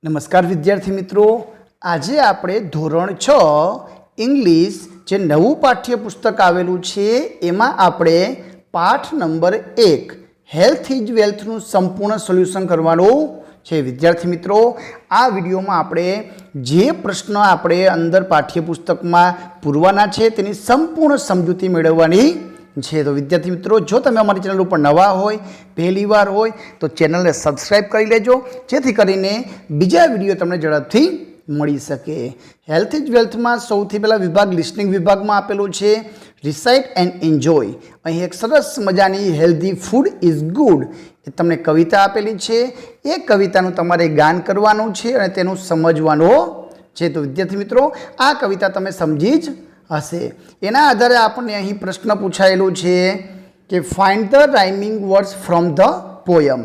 નમસ્કાર વિદ્યાર્થી મિત્રો, આજે આપણે ધોરણ 6 ઇંગ્લિશ જે નવું પાઠ્યપુસ્તક આવેલું છે એમાં આપણે પાઠ નંબર 1 હેલ્થ ઇઝ વેલ્થનું સંપૂર્ણ સોલ્યુશન કરવાનું છે. વિદ્યાર્થી મિત્રો, આ વિડીયોમાં આપણે જે પ્રશ્ન આપણે અંદર પાઠ્યપુસ્તકમાં પૂરવાના છે તેની સંપૂર્ણ સમજૂતી મેળવવાની છે. તો વિદ્યાર્થી મિત્રો, જો તમે અમારી ચેનલ ઉપર નવા હોય, પહેલી વાર હોય તો ચેનલને સબસ્ક્રાઈબ કરી લેજો, જેથી કરીને બીજા વિડીયો તમને ઝડપથી મળી શકે. હેલ્થ ઇઝ વેલ્થમાં સૌથી પહેલાં વિભાગ લિસનિંગ વિભાગમાં આપેલું છે રિસાઇટ એન્ડ એન્જોય. અહીં એક સરસ મજાની હેલ્ધી ફૂડ ઇઝ ગુડ એ તમને કવિતા આપેલી છે. એ કવિતાનું તમારે ગાન કરવાનું છે અને તેનું સમજવાનું છે. તો વિદ્યાર્થી મિત્રો, આ કવિતા તમે સમજી જ હશે. એના આધારે આપણને અહીં પ્રશ્ન પૂછાયેલું છે કે find the rhyming words from the poem.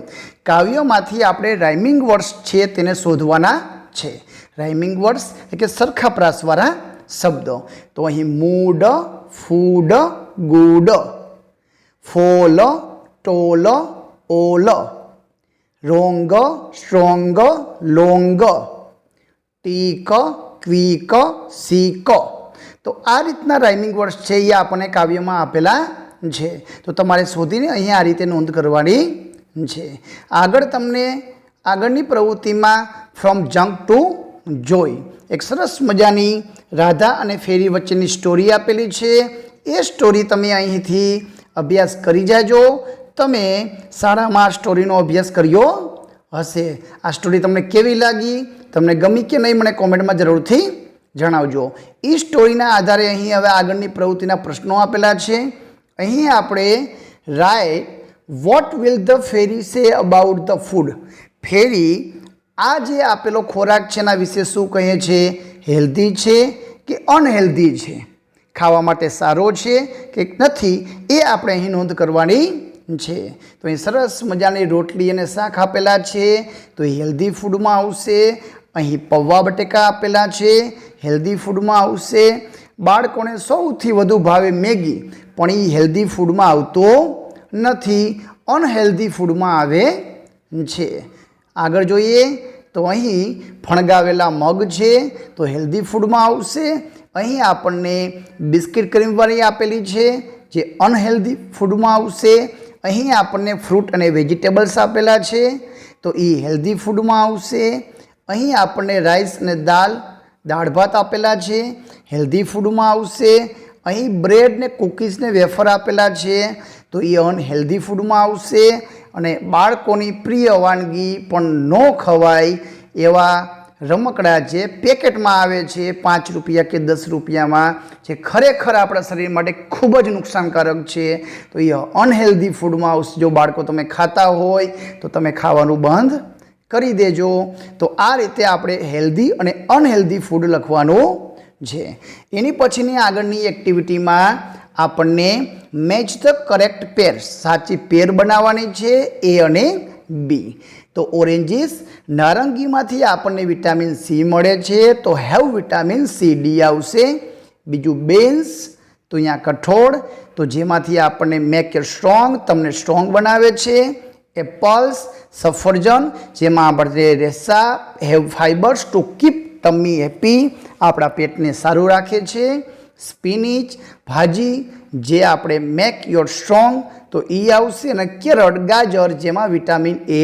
કાવ્યમાંથી આપણે રાઇમિંગ વર્ડ્સ છે તેને શોધવાના છે. રાઇમિંગ વર્ડ્સ એટલે કે સરખા પ્રાસવાળા શબ્દો. તો અહીં mood, food, good, fall, tall, all, wrong, strong, long, tick, quick, sick. તો આ રીતના રાઇમિંગ વર્ડ્સ છે એ આપણને કાવ્યમાં આપેલા છે. તો તમારે શોધીને અહીંયા આ રીતે નોંધ કરવાની છે. આગળ તમને આગળની પ્રવૃત્તિમાં ફ્રોમ જંક ટુ જોય એક સરસ મજાની રાધા અને ફેરી વચ્ચેની સ્ટોરી આપેલી છે. એ સ્ટોરી તમે અહીંથી અભ્યાસ કરી જાજો. તમે શાળામાં સ્ટોરીનો અભ્યાસ કર્યો હશે. આ સ્ટોરી તમને કેવી લાગી, તમને ગમી કે નહીં, મને કોમેન્ટમાં જરૂરથી જણાવજો. એ સ્ટોરીના આધારે અહીં હવે આગળની પ્રવૃત્તિના પ્રશ્નો આપેલા છે. અહીં આપણે write what will the fairy say about the food. ફેરી આ જે આપેલો ખોરાક છે એના વિશે શું કહે છે? હેલ્ધી છે કે અનહેલ્ધી છે, ખાવા માટે સારો છે કે નથી, એ આપણે અહીં નોંધ કરવાની છે. તો અહીં સરસ મજાની રોટલી અને શાક આપેલા છે, તો એ હેલ્ધી ફૂડમાં આવશે. અહીં પૌવા બટેકા આપેલા છે, હેલ્ધી ફૂડમાં આવશે. બાળકોને સૌથી વધુ ભાવે મેગી, પણ એ હેલ્ધી ફૂડમાં આવતો નથી, અનહેલ્ધી ફૂડમાં આવે છે. આગળ જોઈએ તો અહીં ફણગાવેલા મગ છે, તો હેલ્ધી ફૂડમાં આવશે. અહીં આપણને બિસ્કિટ ક્રીમવાળી આપેલી છે, જે અનહેલ્ધી ફૂડમાં આવશે. અહીં આપણને ફ્રૂટ અને વેજીટેબલ્સ આપેલા છે, તો એ હેલ્ધી ફૂડમાં આવશે. અહીં આપણને રાઈસ અને દાળ ભાત આપેલા છે, હેલ્ધી ફૂડમાં આવશે. અહીં બ્રેડ ને કૂકીઝ ને વેફર આપેલા છે, તો એ અનહેલ્ધી ફૂડમાં આવશે. અને બાળકોની પ્રિય વાનગી પણ ન ખવાય એવા રમકડા જે પેકેટમાં આવે છે 5 રૂપિયા કે 10 રૂપિયામાં, જે ખરેખર આપણા શરીર માટે ખૂબ જ નુકસાનકારક છે, તો એ અનહેલ્ધી ફૂડમાં આવશે. જો બાળકો તમે ખાતા હોય તો તમે ખાવાનું બંધ કરી દેજો. તો આ રીતે આપણે હેલ્ધી અને અનહેલ્ધી ફૂડ લખવાનું છે. એની પછીની આગળની એક્ટિવિટીમાં આપણને મેચ ધ કરેક્ટ પેર, સાચી પેર બનાવવાની છે, એ અને બી. તો ઓરેન્જીસ, નારંગીમાંથી આપણને વિટામિન સી મળે છે, તો હેવ વિટામિન સી, ડી આવશે. બીજું બેન્સ, તો અહીંયા કઠોળ, તો જેમાંથી આપણને મેક યુર સ્ટ્રોંગ, તમને સ્ટ્રોંગ બનાવે છે. એપલ્સ, સફરજન, જેમાં આપણે રેસા, have fibres to keep ટમી happy, આપણા પેટને સારું રાખે છે. સ્પિનિચ, ભાજી, જે આપણે મેક યોર સ્ટ્રોંગ, તો એ આવશે. અને કેરટ, ગાજર, જેમાં વિટામિન એ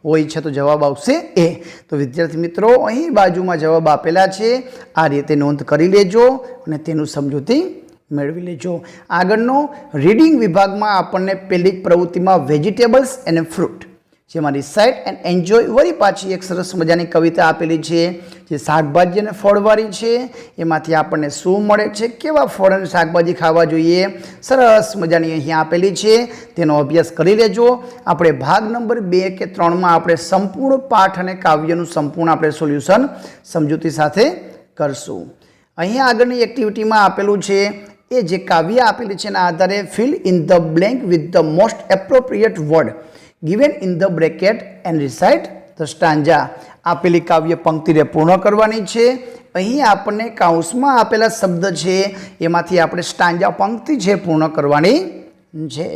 હોય છે, તો જવાબ આવશે એ. તો વિદ્યાર્થી મિત્રો, અહીં બાજુમાં જવાબ આપેલા છે, આ રીતે નોંધ કરી લેજો અને તેનું સમજૂતી મેળવી લેજો. આગળનો રીડિંગ વિભાગમાં આપણને પહેલી પ્રવૃત્તિમાં વેજીટેબલ્સ અને ફ્રૂટ, જેમાં રિસાઇટ એન્ડ એન્જોય વળી પાછી એક સરસ મજાની કવિતા આપેલી છે, જે શાકભાજી અને ફળવાળી છે. એમાંથી આપણને શું મળે છે, કેવા ફળ અને શાકભાજી ખાવા જોઈએ, સરસ મજાની અહીં આપેલી છે, તેનો અભ્યાસ કરી લેજો. આપણે ભાગ નંબર 2 કે 3માં આપણે સંપૂર્ણ પાઠ અને કાવ્યનું સંપૂર્ણ આપણે સોલ્યુશન સમજૂતી સાથે કરશું. અહીંયા આગળની એક્ટિવિટીમાં આપેલું છે એ જે કાવ્ય આપેલી છે એના આધારે fill in the blank with the most appropriate word given in the bracket and recite the stanza. આપેલી કાવ્ય પંક્તિને પૂર્ણ કરવાની છે. અહીં આપણને કૌંસમાં આપેલા શબ્દ છે એમાંથી આપણે સ્ટાન્જા પંક્તિ છે પૂર્ણ કરવાની છે.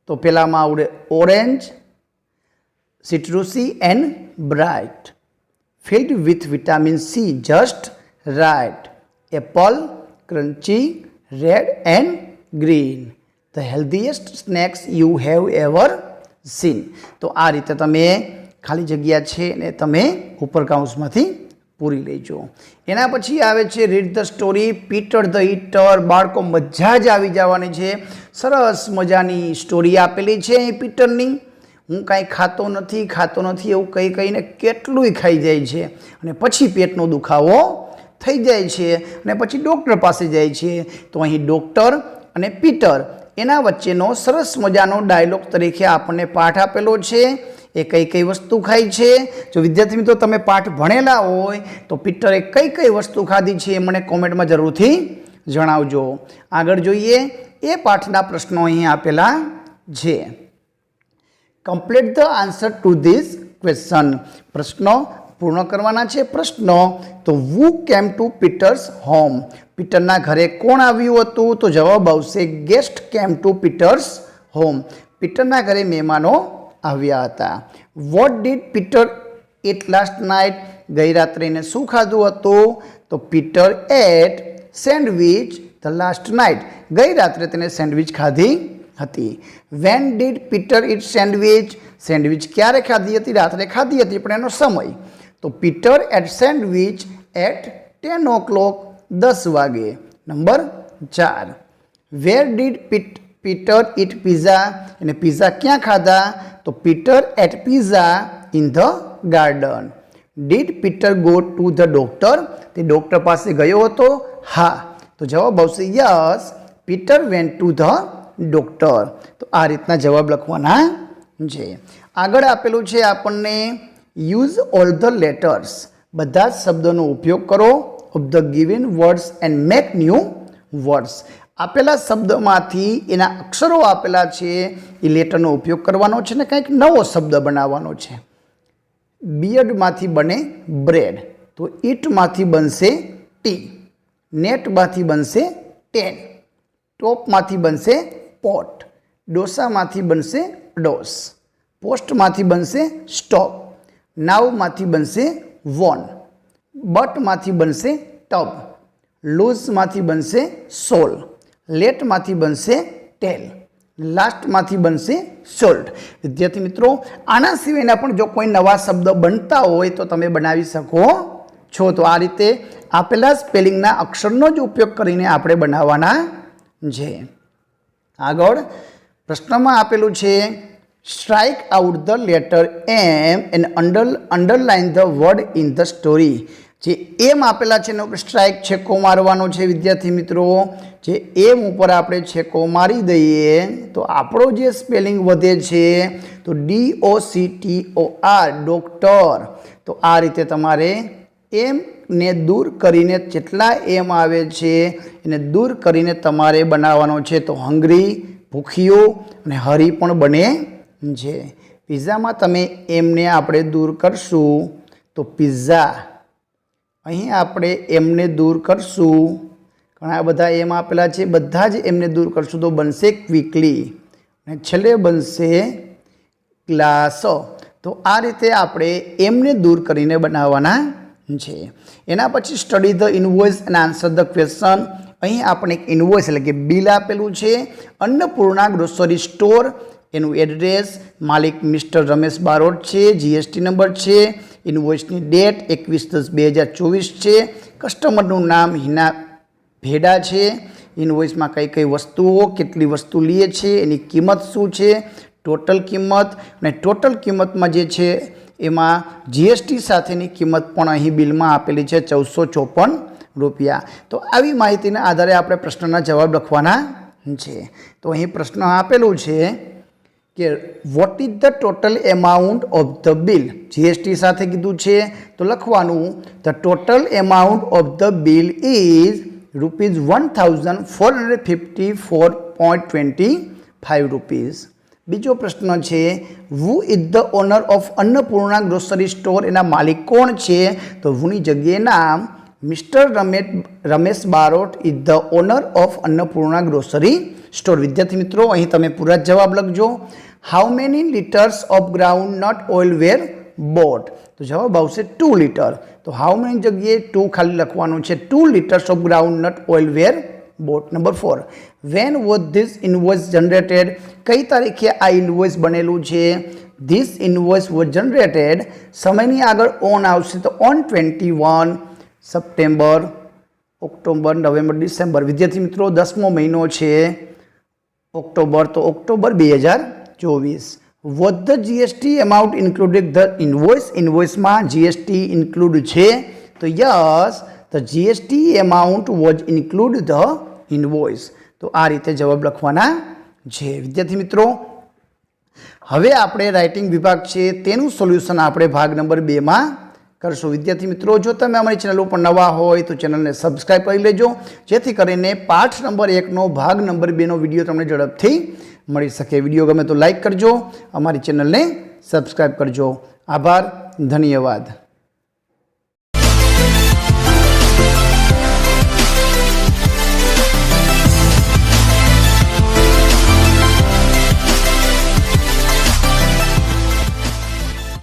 તો પહેલામાં આવડે orange, citrusy and bright, filled with vitamin C just right. Apple, crunchy, red and green. The healthiest snacks you have ever seen. તો આ રીતે તમે ખાલી જગ્યા છે ને તમે ઉપર કાઉન્સમાંથી પૂરી લેજો. એના પછી આવે છે read the story Peter the eater. બાળકો મજા જ આવી જવાની છે. સરસ મજાની સ્ટોરી આપેલી છે અહીં પીટરની. હું કાંઈ ખાતો નથી એવું કહીને કેટલુંય ખાઈ જાય છે અને પછી પેટનો દુખાવો થઈ જાય છે અને પછી ડૉક્ટર પાસે જાય છે. તો અહીં ડૉક્ટર અને પીટર એના વચ્ચેનો સરસ મજાનો ડાયલોગ તરીકે આપણને પાઠ આપેલો છે. એ કઈ વસ્તુ ખાઈ છે. જો વિદ્યાર્થી મિત્રો તમે પાઠ ભણેલા હોય તો પીટરે કઈ વસ્તુ ખાધી છે મને કોમેન્ટમાં જરૂરથી જણાવજો. આગળ જોઈએ એ પાઠના પ્રશ્નો અહીં આપેલા છે. Complete the answer to this question. પ્રશ્નો પૂર્ણ કરવાના છે. પ્રશ્નો તો વુ કેમ ટુ પીટર્સ હોમ. પીટરના ઘરે કોણ આવ્યું હતું? તો જવાબ આવશે guest came to Peters home. પીટરના ઘરે મહેમાનો આવ્યા હતા. What did Peter eat last night. ગઈ રાત્રે એને શું ખાધું હતું? તો Peter ate sandwich the last night. ગઈ રાત્રે તેને સેન્ડવિચ ખાધી હતી. When did Peter eat sandwich. Sandwich ક્યારે ખાધી હતી? રાત્રે ખાધી હતી પણ એનો સમય. તો Peter ate sandwich at 10 o'clock. 10 વાગે. Number 4. Where did Peter eat pizza. એને પિઝા ક્યાં ખાધા? તો Peter ate pizza in the garden. Did Peter go to the doctor. તે ડૉક્ટર પાસે ગયો હતો? હા. તો જવાબ આવશે yes Peter went to the doctor. તો આ રીતના જવાબ લખવાના છે. આગળ આપેલું છે આપણને યુઝ ઓલ ધ લેટર્સ. બધા જ શબ્દોનો ઉપયોગ કરો of the given words and make new words. આપેલા શબ્દમાંથી એના અક્ષરો આપેલા છે એ લેટરનો ઉપયોગ કરવાનો છે ને કંઈક નવો શબ્દ બનાવવાનો છે. બિયર્ડમાંથી બને બ્રેડ. તો ઈટમાંથી બનશે ટી. નેટમાંથી બનશે ટેન. ટોપમાંથી બનશે પોટ. ડોસામાંથી બનશે ડોસ. પોસ્ટમાંથી બનશે સ્ટોપ. નાવમાંથી બનશે વોન. બટમાંથી બનશે ટબ. લૂઝમાંથી બનશે સોલ. લેટમાંથી બનશે ટેલ. લાસ્ટમાંથી બનશે સોલ્ટ. વિદ્યાર્થી મિત્રો આના સિવાયના પણ જો કોઈ નવા શબ્દ બનતા હોય તો તમે બનાવી શકો છો. તો આ રીતે આપેલા સ્પેલિંગના અક્ષરનો જ ઉપયોગ કરીને આપણે બનાવવાના છે. આગળ પ્રશ્નમાં આપેલું છે strike out the letter M and underline the word in the story. જે એમ આપેલા છે એનો સ્ટ્રાઇક છેકો મારવાનો છે વિદ્યાર્થી મિત્રો. જે એમ ઉપર આપણે છેકો મારી દઈએ તો આપણો જે સ્પેલિંગ વધે છે તો DOCTOR ડોક્ટર. તો આ રીતે તમારે એમને દૂર કરીને જેટલા એમ આવે છે એને દૂર કરીને તમારે બનાવવાનો છે. તો હંગ્રી ભૂખ્યું અને હરી પણ બને છે. પિઝામાં તમે એમને આપણે દૂર કરશું તો પિઝા. અહીં આપણે એમને દૂર કરશું. ઘણા બધા એમ આપેલા છે બધા જ એમને દૂર કરશું તો બનશે ક્વિકલી અને છેલ્લે બનશે ગ્લાસ. તો આ રીતે આપણે એમને દૂર કરીને બનાવવાના છે. એના પછી સ્ટડી ધ ઇનવોઇસ અને આન્સર ધ ક્વેશ્ચન. અહીં આપણે એક ઇનવોઇસ એટલે કે બિલ આપેલું છે અન્નપૂર્ણા ગ્રોસરી સ્ટોર. એનું એડ્રેસ માલિક મિસ્ટર રમેશ બારોટ છે. GST નંબર છે. ઇનવોઇસની ડેટ 21/10/2024 છે. કસ્ટમરનું નામ હિના ભેડા છે. ઇનવોઇસમાં કઈ વસ્તુઓ કેટલી વસ્તુ લે છે એની કિંમત શું છે ટોટલ કિંમત. અને ટોટલ કિંમતમાં જે છે એમાં GST સાથેની કિંમત પણ અહીં બિલમાં આપેલી છે 1454 રૂપિયા. તો આવી માહિતીના આધારે આપણે પ્રશ્નના જવાબ લખવાના છે. તો અહીં પ્રશ્ન આપેલું છે કે what is the total amount of the bill. GST સાથે કીધું છે તો લખવાનું the total amount of the bill is ₹1454.25 rupees. બીજો પ્રશ્ન છે who is the owner of Annapurna grocery store. એના માલિક કોણ છે? તો વુની જગ્યાએ નામ mister Ramesh Barot is the owner of Annapurna grocery store. વિદ્યાર્થી મિત્રો અહીં તમે પૂરા જવાબ લખજો. How many litres of ground nut oil were boat. તો જવાબ આવશે 2 લીટર. તો હાઉ મેની જગ્યાએ 2 ખાલી લખવાનું છે. 2 liters of groundnut oil were bought. Number 4, when was this invoice generated? કઈ તારીખે આ ઇનવોઇસ બનેલું છે? ધીસ ઇનવોઇસ વોઝ જનરેટેડ, સમયની આગળ ઓન આવશે તો on 21 September, October, November, December. વિદ્યાર્થી મિત્રો 10મો મહિનો છે ઓક્ટોબર, તો October 2024. Was the GST amount included the invoice? ઇનવોઇસમાં જીએસટી ઇન્ક્લુડ છે? તો yes, the GST amount was include the invoice. તો આ રીતે જવાબ લખવાના છે. વિદ્યાર્થી મિત્રો હવે આપણે રાઇટિંગ વિભાગ છે તેનું સોલ્યુશન આપણે ભાગ નંબર 2માં કરશું. વિદ્યાર્થી મિત્રો જો તમે અમારી ચેનલ ઉપર નવા હોય તો ચેનલને સબસ્ક્રાઈબ કરી લેજો, જેથી કરીને પાઠ નંબર 1નો ભાગ નંબર 2નો વિડીયો તમને ઝડપથી મળી શકે. વિડીયો ગમે તો લાઈક કરજો, અમારી ચેનલને સબસ્ક્રાઈબ કરજો. આભાર, ધન્યવાદ.